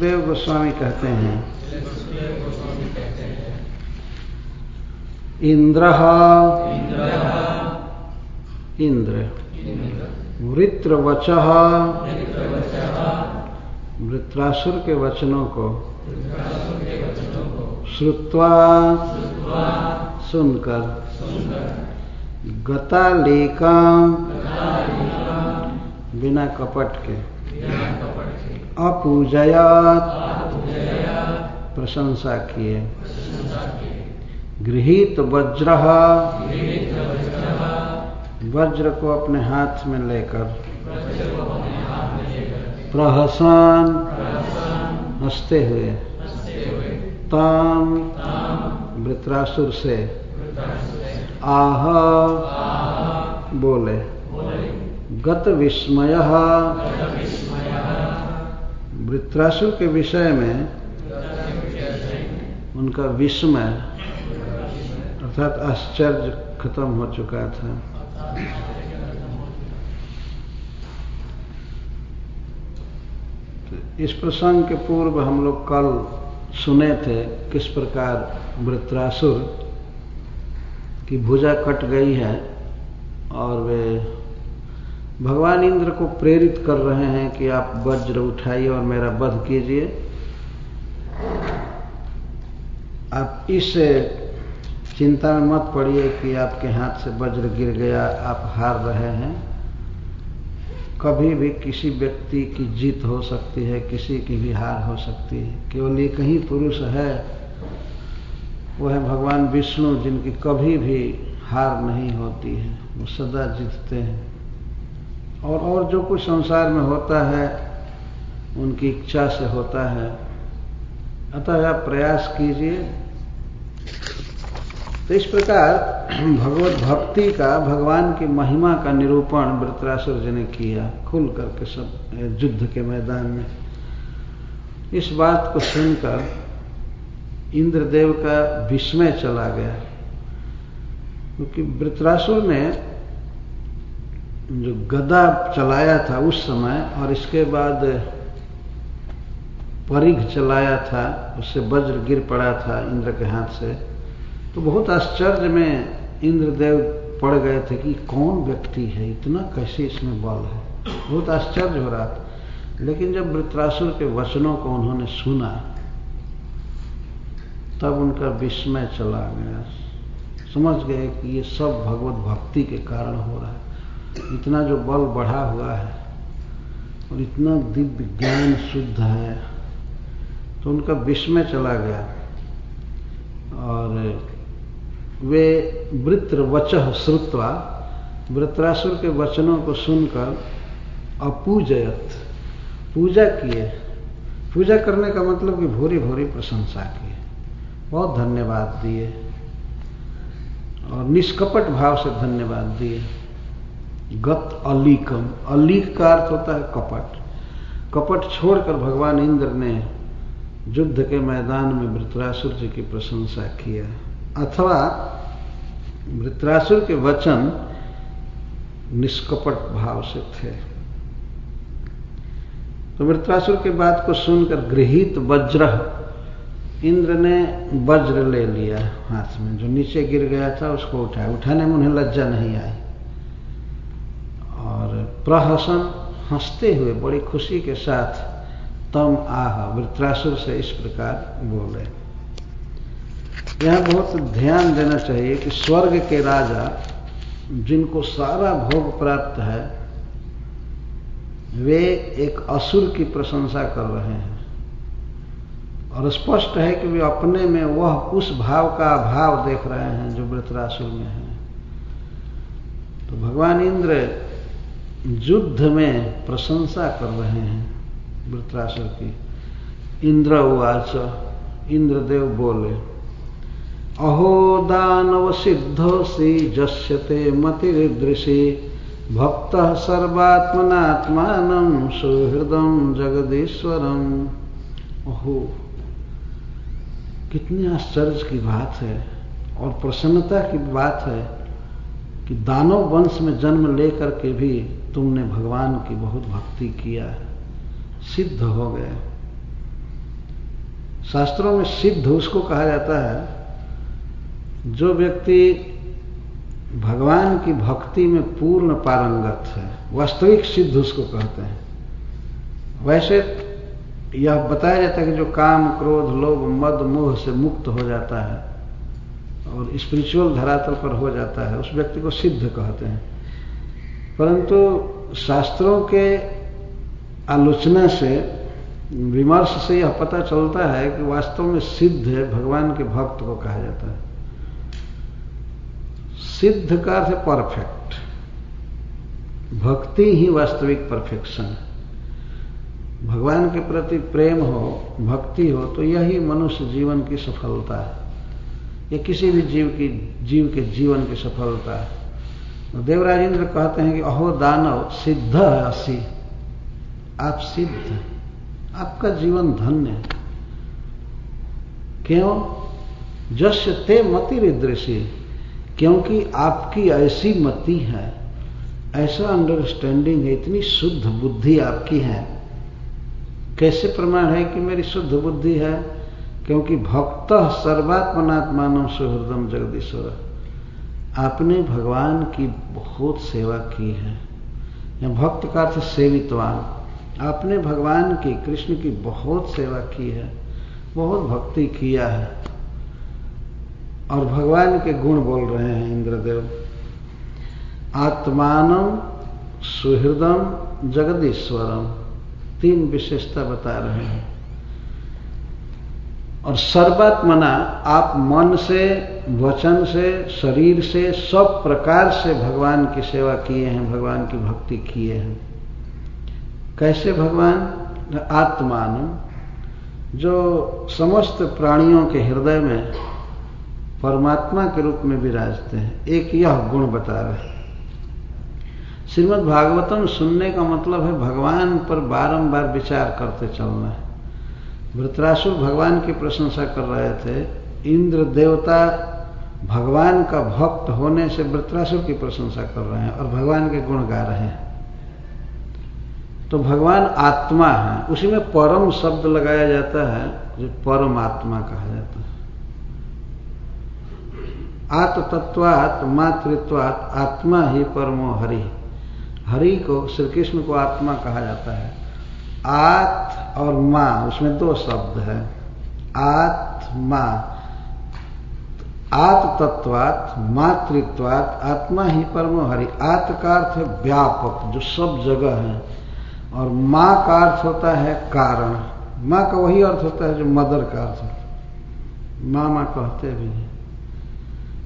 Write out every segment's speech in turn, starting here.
वसुदेव गोस्वामी कहते हैं, इंद्रः इंद्र वृत्रवचः वृत्रासुर के वचनों को श्रुत्वा सुनकर गतालेकाम बिना कपट के अपूजयात प्रशंसा किए, गृहीत वज्रः वज्र को अपने हाथ में लेकर, प्रहसन हंसते हुए, ताम वृत्रासुर से, आह बोले, गत विस्मयः वृत्रासुर के विषय में उनका विस्मय अर्थात आश्चर्य खत्म हो चुका था। तो इस प्रसंग के पूर्व हम लोग कल सुने थे किस प्रकार वृत्रासुर की भुजा कट गई है और वे भगवान इंद्र को प्रेरित कर रहे हैं कि आप वज्र उठाइए और मेरा वध कीजिए। आप इस चिंता में मत पड़िए कि आपके हाथ से वज्र गिर गया, आप हार रहे हैं। कभी भी किसी व्यक्ति की जीत हो सकती है, किसी की भी हार हो सकती है। केवल एक ही पुरुष है, वो है भगवान विष्णु, जिनकी कभी भी हार नहीं होती है, वो सदा जीतते हैं। और जो कुछ संसार में होता है उनकी इच्छा से होता है। अतः आप प्रयास कीजिए। तो इस प्रकार भगवत भक्ति का, भगवान की महिमा का निरूपण वृत्रासुर जी ने किया खुल करके सब युद्ध के मैदान में। इस बात को सुनकर इंद्रदेव का विस्मय चला गया, क्योंकि वृत्रासुर ने जो गदा चलाया था उस समय और इसके बाद परिघ चलाया था, उससे वज्र गिर पड़ा था इंद्र के हाथ से, तो बहुत आश्चर्य में इंद्रदेव पड़ गए थे कि कौन व्यक्ति है, इतना कैसे इसमें बल है। बहुत आश्चर्य हो रहा था। लेकिन जब वृत्रासुर के वचनों को उन्होंने सुना तब उनका विस्मय चला गया। समझ गए कि ये सब भगवत भक्ति के कारण हो रहा है। इतना जो बल बढ़ा हुआ है और इतना दिव्य ज्ञान शुद्ध है, तो उनका विस्मय चला गया। और वे वृत्रवचः श्रुत्वा वृत्रासुर के वचनों को सुनकर अपूजयत पूजा किए। पूजा करने का मतलब कि भूरी भूरी प्रशंसा की, बहुत धन्यवाद दिए और निष्कपट भाव से धन्यवाद दिए। गत अलीकम, अलीक का अर्थ होता है कपट। कपट छोड़कर भगवान इंद्र ने युद्ध के मैदान में वृत्रासुर जी की प्रशंसा किया, अथवा वृत्रासुर के वचन निष्कपट भाव से थे। तो वृत्रासुर के बात को सुनकर गृहीत वज्र, इंद्र ने वज्र ले लिया हाथ में, जो नीचे गिर गया था उसको उठाया। उठाने में उन्हें लज्जा नहीं आई और प्रहसन हंसते हुए बड़ी खुशी के साथ तम आह वृत्रासुर से इस प्रकार बोले। यह बहुत ध्यान देना चाहिए कि स्वर्ग के राजा जिनको सारा भोग प्राप्त है, वे एक असुर की प्रशंसा कर रहे हैं और स्पष्ट है कि वे अपने में वह उस भाव का अभाव देख रहे हैं जो वृत्रासुर में है। तो भगवान इंद्र युद्ध में प्रशंसा कर रहे हैं वृत्रासुर की। इंद्र उवाच, इंद्रदेव बोले, अहो दानव सिद्धोऽसि जस्यते मतिरीदृशी भक्तः सर्वात्मनात्मानं सुहृदं जगदीश्वरम। ओहो, कितनी आश्चर्य की बात है और प्रसन्नता की बात है कि दानव वंश में जन्म लेकर के भी तुमने भगवान की बहुत भक्ति किया है, सिद्ध हो गए। शास्त्रों में सिद्ध उसको कहा जाता है जो व्यक्ति भगवान की भक्ति में पूर्ण पारंगत है, वास्तविक सिद्ध उसको कहते हैं। वैसे यह बताया जाता है कि जो काम, क्रोध, लोभ, मद, मोह से मुक्त हो जाता है और स्पिरिचुअल धरातल पर हो जाता है, उस व्यक्ति को सिद्ध कहते हैं। परंतु शास्त्रों के आलोचना से, विमर्श से यह पता चलता है कि वास्तव में सिद्ध है भगवान के भक्त को कहा जाता है। सिद्ध का अर्थ है परफेक्ट। भक्ति ही वास्तविक परफेक्शन है। भगवान के प्रति प्रेम हो, भक्ति हो, तो यही मनुष्य जीवन की सफलता है, या किसी भी जीव के जीवन की सफलता है। देवराज इंद्र कहते हैं कि अहो दानव सिद्ध है असि, आप सिद्ध, आपका जीवन धन्य है। क्यों? जस्य ते मति रिदृशी, क्योंकि आपकी ऐसी मति है, ऐसा अंडरस्टैंडिंग है, इतनी शुद्ध बुद्धि आपकी है। कैसे प्रमाण है कि मेरी शुद्ध बुद्धि है? क्योंकि भक्त सर्वात्मनात्मानम सुहृदम जगदीश्वर, आपने भगवान की बहुत सेवा की है। या भक्त का अर्थ सेवितवान, आपने भगवान की, कृष्ण की बहुत सेवा की है, बहुत भक्ति किया है। और भगवान के गुण बोल रहे हैं इंद्रदेव। आत्मानम सुहृदम जगदीश्वरम, तीन विशेषता बता रहे हैं। और सर्वात्मना, आप मन से, वचन से, शरीर से, सब प्रकार से भगवान की सेवा किए हैं, भगवान की भक्ति किए हैं। कैसे भगवान? आत्मान, जो समस्त प्राणियों के हृदय में परमात्मा के रूप में विराजते हैं। एक यह गुण बता रहे हैं। श्रीमद् भागवतम सुनने का मतलब है भगवान पर बारंबार विचार करते चलना है। वृत्रासुर भगवान की प्रशंसा कर रहे थे। इंद्र देवता भगवान का भक्त होने से वृत्रासुर की प्रशंसा कर रहे हैं और भगवान के गुण गा रहे हैं। तो भगवान आत्मा है, उसी में परम शब्द लगाया जाता है, जो परमात्मा कहा जाता है। आत्मतत्वात् मातृत्वात् आत्मा ही परमो हरि। हरि को, श्री कृष्ण को आत्मा कहा जाता है। आत और मां, उसमें दो शब्द है। आत्मा, आत्मतत्वात् मातृत्वात् आत्मा ही परमो हरि। आत्म का अर्थ है व्यापक, जो सब जगह है, और मां का अर्थ होता है कारण। मां का वही अर्थ होता है जो मदर का अर्थ होता है, मां कहते भी हैं।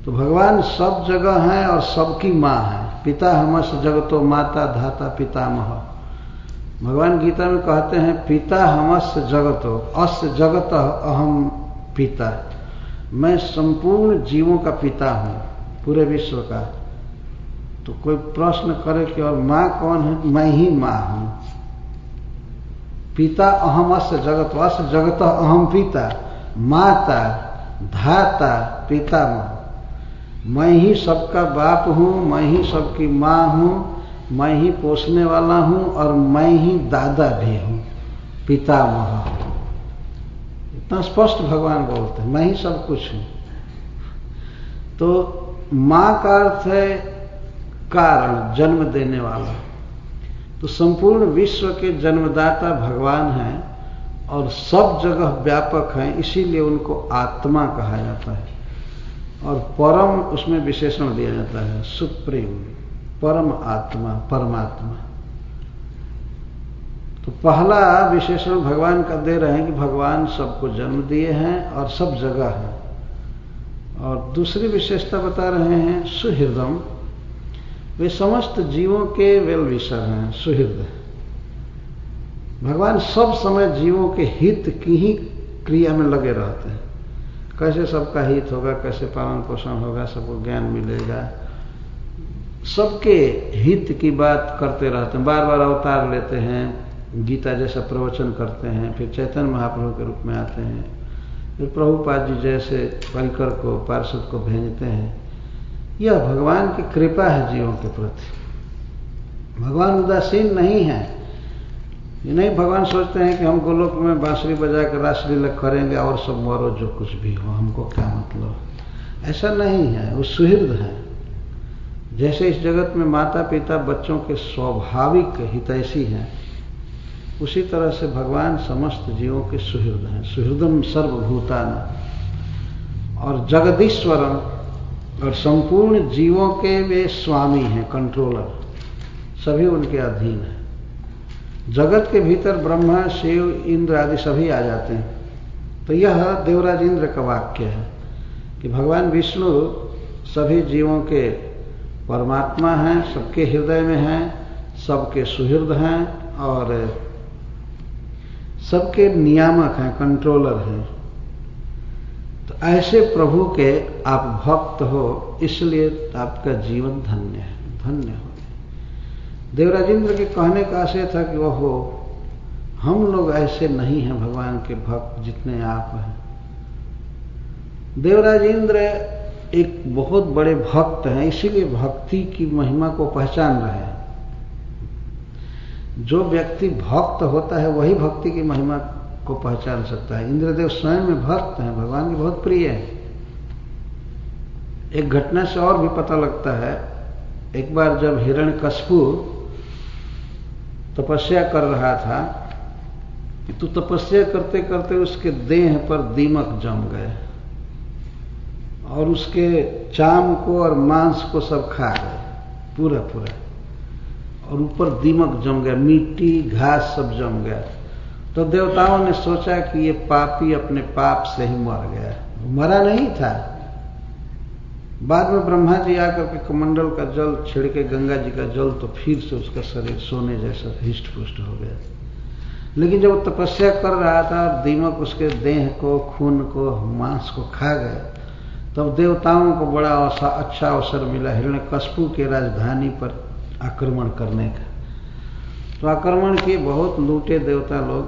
तो भगवान सब जगह हैं और सबकी मां है। पिता हमस जगतो माता धाता पितामह। भगवान गीता में कहते हैं पिता हमस जगतो, अस्य जगत अहम पिता। मैं संपूर्ण जीवों का पिता हूं, पूरे विश्व का। तो कोई प्रश्न करे कि और मां कौन है? मैं ही मां हूं। पिता अहम अस्य जगत, अस्य जगत अहम पिता, माता धाता पितामह। मैं ही सबका बाप हूं, मैं ही सबकी मां हूं, मैं ही पोसने वाला हूं और मैं ही दादा भी हूं, पितामह। इतना स्पष्ट भगवान बोलते हैं, मैं ही सब कुछ हूं। तो मां का अर्थ है कारण, जन्म देने वाला। तो संपूर्ण विश्व के जन्मदाता भगवान हैं और सब जगह व्यापक हैं, इसीलिए उनको आत्मा कहा जाता है। और परम, उसमें विशेषण दिया जाता है सुप्रीम, परम आत्मा, परमात्मा। तो पहला विशेषण भगवान का दे रहे हैं कि भगवान सबको जन्म दिए हैं और सब जगह हैं। और दूसरी विशेषता बता रहे हैं सुहृदम, वे समस्त जीवों के वेल विशर हैं, सुहृद। भगवान सब समय जीवों के हित की ही क्रिया में लगे रहते हैं। कैसे सबका हित होगा, कैसे पालन पोषण होगा, सबको ज्ञान मिलेगा, सबके हित की बात करते रहते हैं। बार बार अवतार लेते हैं, गीता जैसा प्रवचन करते हैं, फिर चैतन्य महाप्रभु के रूप में आते हैं, फिर प्रभुपाद जी जैसे परिकर को, पार्षद को भेजते हैं। यह भगवान की कृपा है जीवों के प्रति। भगवान उदासीन नहीं है। ये नहीं भगवान सोचते हैं कि हम गोलोक में बांसुरी बजा कर रासलीला करेंगे और सब मरो जो कुछ भी हो, हमको क्या मतलब। ऐसा नहीं है, वो सुहृद है। जैसे इस जगत में माता पिता बच्चों के स्वाभाविक हितैषी हैं, उसी तरह से भगवान समस्त जीवों के सुहृद हैं। सुहृदम सर्वभूतानां, और जगदीश्वरम, और संपूर्ण जीवों के वे स्वामी हैं, कंट्रोलर, सभी उनके अधीन हैं। जगत के भीतर ब्रह्मा शिव इंद्र आदि सभी आ जाते हैं। तो यह देवराज इंद्र का वाक्य है कि भगवान विष्णु सभी जीवों के परमात्मा हैं, सबके हृदय में हैं, सबके सुहृद हैं और सबके नियामक हैं, कंट्रोलर हैं। तो ऐसे प्रभु के आप भक्त हो, इसलिए आपका जीवन धन्य है, धन्य हो। देवराज इंद्र के कहने का आशय था कि ओहो, हम लोग ऐसे नहीं हैं भगवान के भक्त जितने आप हैं। देवराज इंद्र एक बहुत बड़े भक्त हैं, इसीलिए भक्ति की महिमा को पहचान रहे हैं। जो व्यक्ति भक्त होता है वही भक्ति की महिमा को पहचान सकता है। इंद्रदेव स्वयं में भक्त हैं, भगवान के बहुत प्रिय हैं। एक घटना से और भी पता लगता है। एक बार जब हिरण्यकश्यपु तपस्या कर रहा था, तो तपस्या करते करते उसके देह पर दीमक जम गए और उसके चाम को और मांस को सब खा गए पूरा पूरा, और ऊपर दीमक जम गया, मिट्टी घास सब जम गया। तो देवताओं ने सोचा कि ये पापी अपने पाप से ही मर गया। मरा नहीं था। बाद में ब्रह्मा जी आकर के कमंडल का जल छिड़के, गंगा जी का जल, तो फिर से उसका शरीर सोने जैसा हिष्ट पुष्ट हो गया। लेकिन जब वो तपस्या कर रहा था, दीमक उसके देह को, खून को, मांस को खा गए, तब देवताओं को बड़ा अच्छा अवसर मिला हिरण्यकश्यपु के राजधानी पर आक्रमण करने का। तो आक्रमण किए, बहुत लूटे देवता लोग।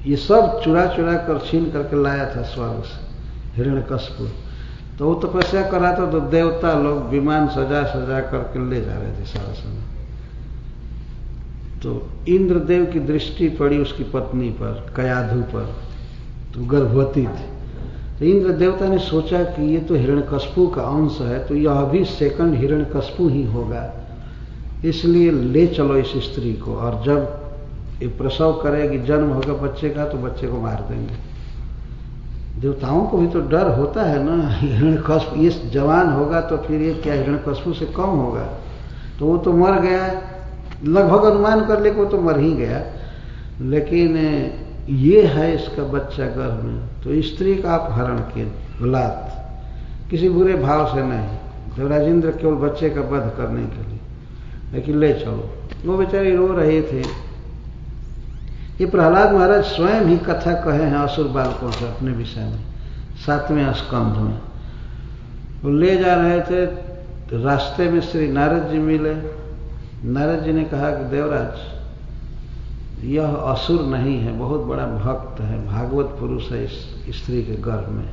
ये सब चुरा चुरा कर छीन करके लाया था स्वर्ग से हिरण्यकश्यपु। तो वो तपस्या कर रहा था, तो देवता लोग विमान सजा सजा करके ले जा रहे थे सारा समय। तो इंद्रदेव की दृष्टि पड़ी उसकी पत्नी पर, कयाधु पर, तो गर्भवती थी। तो इंद्र देवता ने सोचा कि ये तो हिरण्यकश्यपु का अंश है, तो यह भी सेकंड हिरण्यकश्यपु ही होगा, इसलिए ले चलो इस स्त्री को, और जब ये प्रसव करेगी, जन्म होगा बच्चे का, तो बच्चे को मार देंगे। देवताओं को भी तो डर होता है ना, हिरण्यकश्यप ये जवान होगा तो फिर ये क्या हिरण्यकश्यपु से कम होगा। तो वो तो मर गया, लगभग अनुमान कर ले को तो मर ही गया, लेकिन ये है इसका बच्चा गर्भ में। तो स्त्री का अपहरण किए, बलात्, किसी बुरे भाव से नहीं, देवराज इंद्र केवल बच्चे का वध करने के लिए, लेकिन ले चलो। वो बेचारी रो रहे थे। ये प्रहलाद महाराज स्वयं ही कथा कहे हैं असुर बालकों से अपने विषय में, 7वें स्कंध में। वो ले जा रहे थे, तो रास्ते में श्री नारद जी मिले। नारद जी ने कहा कि देवराज, यह असुर नहीं है, बहुत बड़ा भक्त है, भागवत पुरुष है इस स्त्री के गर्भ में,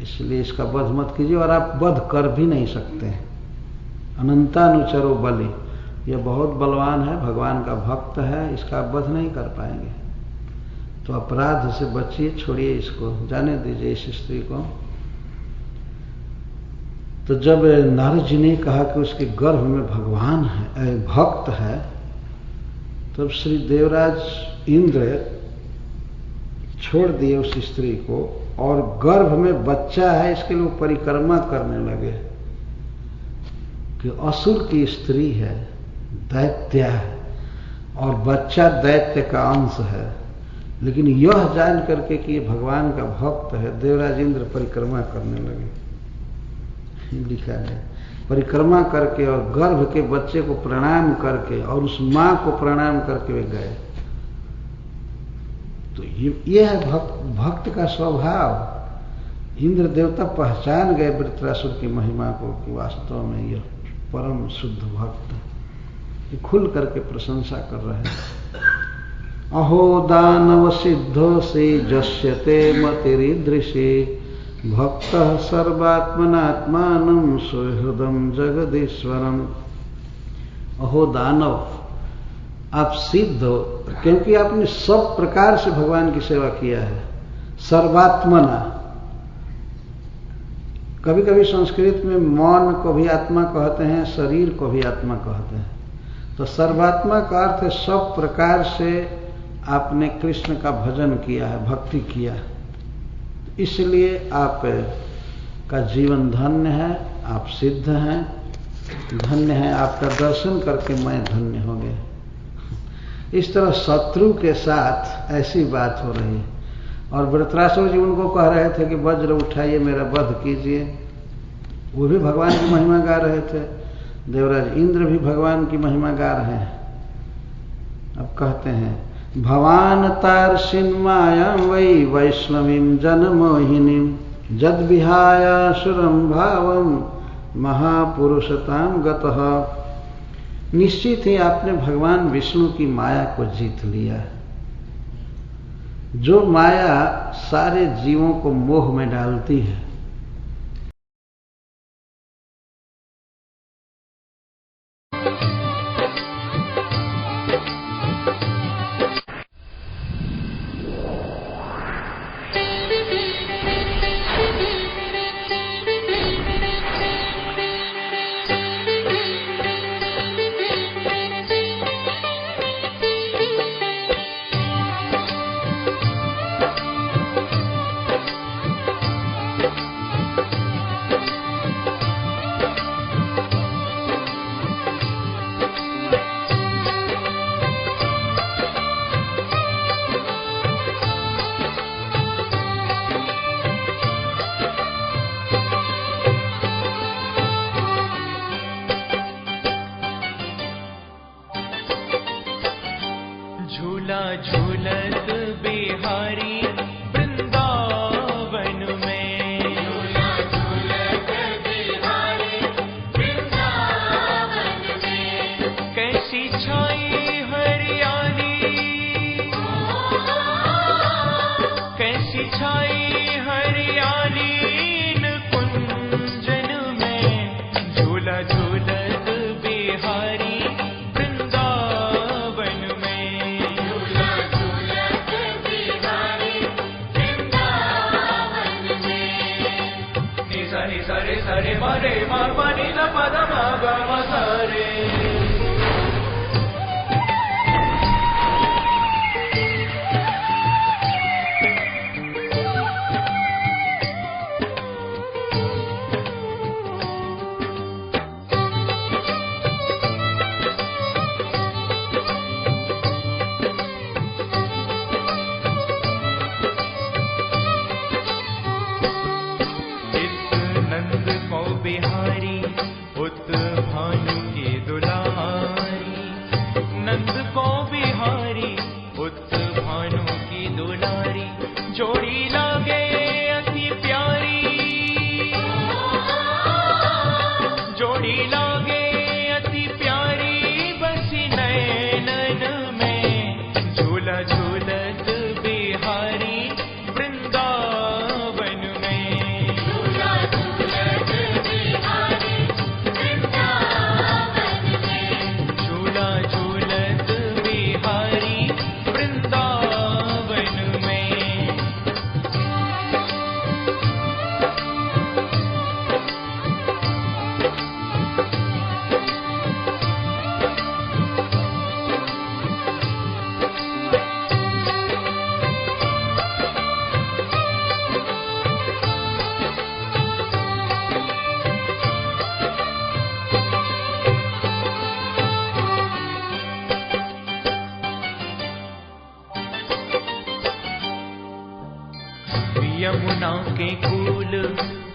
इसलिए इसका वध मत कीजिए, और आप वध कर भी नहीं सकते हैं। अनंतानुचरो बलि, यह बहुत बलवान है, भगवान का भक्त है, इसका आप वध नहीं कर पाएंगे। तो अपराध से बचिए, छोड़िए इसको, जाने दीजिए इस स्त्री को। तो जब नारद जी ने कहा कि उसके गर्भ में भगवान है, भक्त है, तब श्री देवराज इंद्र छोड़ दिए उस स्त्री को, और गर्भ में बच्चा है इसके लिए परिक्रमा करने लगे कि असुर की स्त्री है, दैत्य है, और बच्चा दैत्य का अंश है। लेकिन यह जान करके कि ये भगवान का भक्त है, देवराज इंद्र परिक्रमा करने लगे। लिखा है, परिक्रमा करके और गर्भ के बच्चे को प्रणाम करके और उस मां को प्रणाम करके वे गए। तो ये है भक्त का स्वभाव। इंद्र देवता पहचान गए वृत्रासुर की महिमा को कि वास्तव में यह परम शुद्ध भक्त, ये खुल करके प्रशंसा कर रहे हैं। अहो दानव सिद्धो से जस्यते मतिरीदृशे भक्त सर्वात्मनात्मानं सुहृदं जगदीश्वरम। अहो दानव, आप सिद्ध हो, क्योंकि आपने सब प्रकार से भगवान की सेवा किया है, सर्वात्मना। कभी कभी संस्कृत में मन को भी आत्मा कहते हैं, शरीर को भी आत्मा कहते हैं। तो सर्वात्मा का अर्थ है सब प्रकार से आपने कृष्ण का भजन किया है, भक्ति किया है, इसलिए आप का जीवन धन्य है, आप सिद्ध हैं, धन्य है। आपका दर्शन करके मैं धन्य हो गया। इस तरह शत्रु के साथ ऐसी बात हो रही है। और वृत्रासुर जी उनको कह रहे थे कि वज्र उठाइए, मेरा वध कीजिए। वो भी भगवान की महिमा गा रहे थे। देवराज इंद्र भी भगवान की महिमा गा रहे हैं। अब कहते हैं, भवान तार्षिन्मायां वै वैष्णवीं जनमोहिनीं जद विहायासुरं भावं महापुरुषतां गतः। निश्चित ही आपने भगवान विष्णु की माया को जीत लिया है, जो माया सारे जीवों को मोह में डालती है। झूला झूलत बिहारी वृंदावन में, झूला झूलत बिहारी वृंदावन में, कैसी छाई हरियाली, कैसी छाई हरियाली इन कुंजन में। झूला झूलत बिहारी सरे सरे मरे मानी न पद मगम सरे। बिहारी उत भानु की दुलारी, नंद को बिहारी उत भानु की दुलारी, जोड़ी लागे अति प्यारी, जोड़ी लागे अति प्यारी बसी नैनन में। झूला झूलत बिहारी वृंदावन में, झूला झूलत बिहारी वृंदावन में, झूला झूलत बिहारी वृंदावन में। यमुना के कूल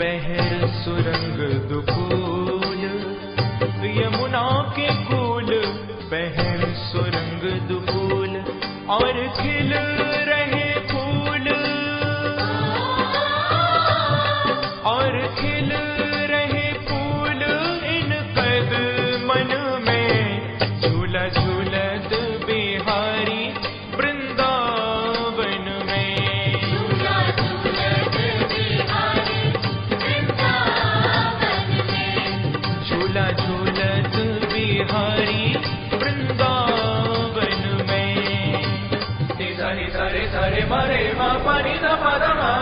पहर सुरंग दुकूल, यमुना के कूल पहर सुरंग दुकूल, और खिल रहे फूल, और खिल रहे फूल इन कदमन में। झूला झूलत बिहारी वृंदावन में, झूला झूलत बिहारी वृंदावन में, झूला झूलत Bihari Vrindavan pani da pa da ma